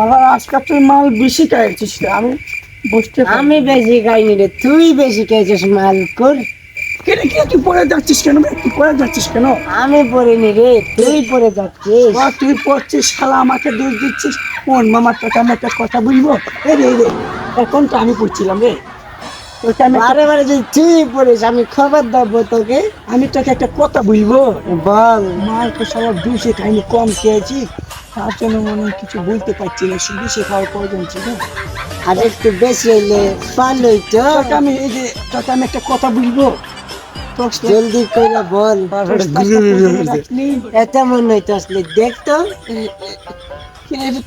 আবার আজকাল তুই মাল বেশি খাইছিস রে, আমি বুঝতে আমি বেশি খাইনি রে, তুই বেশি খেয়েছিস মাল কর। কেন কি তুই পড়ে যাচ্ছিস কেন বে? তুই পড়ে যাচ্ছিস কেন? আমি পড়িনি রে, তুই পড়ে যাচ্ছিস। বা তুই পড়ছিস শালা, আমাকে দোষ দিচ্ছিস। কোন মামার তোকে আমি একটা কথা বলবো? এই রে এখন তো আমি পড়ছিলাম রে, তোকে আমি বারে বারে যদি তুই পড়িস আমি খবর দেবো তোকে। আমি তোকে একটা কথা বলবো। বল। মাল তো সবার বেশি খাইনি, কম খেয়েছি, তার জন্য মনে হয় কিছু বলতে পারছি না, বেশি খাওয়ার প্রয়োজন ছিল। আর একটু বেশি হইলে ভালোই তো। তোকে আমি এই যে তোকে আমি একটা কথা বলবো, জলদি করে বল। এত মনে হইতো আসলে দেখতো।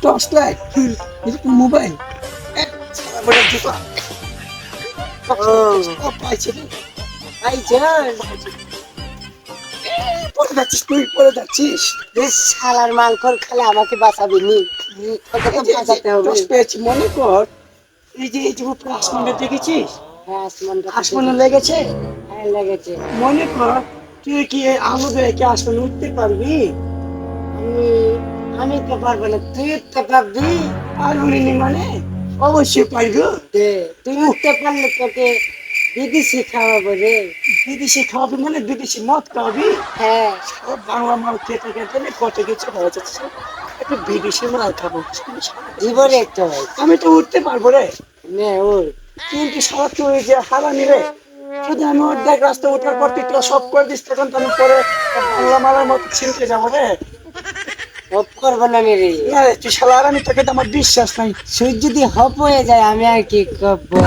টর্চ লাইট, মোবাইল পাইছি রে। পড়ে যাচ্ছিস, তুই পড়ে যাচ্ছিস। শালার মাল কর, খালে আমাকে বাঁচাবি নি। তোকে তো বাঁচাতে হবে। টর্চ পেয়েছি, মনে কর এই যে উপরে আসমানটা দেখেছিস, হ্যাঁ, আসমানে লেগেছে। হ্যাঁ লেগেছে। মনে কর তুই কি এই আলো দেখে আসমানে উঠতে পারবি? আমি আমি তো পারবো না, তুই উঠতে পারবি। আর উনি মানে অবশ্যই পারবি। তুই উঠতে পারলে তোকে বিদেশি খাওয়াবো রে। বিদেশি খাওয়াবি মানে বিদেশি মদ খাওয়াবি? হ্যাঁ। সব বাংলা মাল খেতে খেতে আমি কত কিছু হয়ে যাচ্ছে, একটু বিদেশি মাল খাবো। জীবনে একটা হয়। আমি তো উঠতে পারবো রে, নে ওর। কিন্তু সব তুই যে হারানি রে, যদি আমি অর্ধেক রাস্তা ওঠার পর তুই তোরা সব করে দিস, তখন তো আমি পরে বাংলা মালের মতো ছিনতে যাবো রে। হপ করবো না রে। না রে, তুই শালা হারানি, তোকে তো আমার বিশ্বাস নাই। সুই যদি হপ হয়ে যায় আমি আর কি করবো।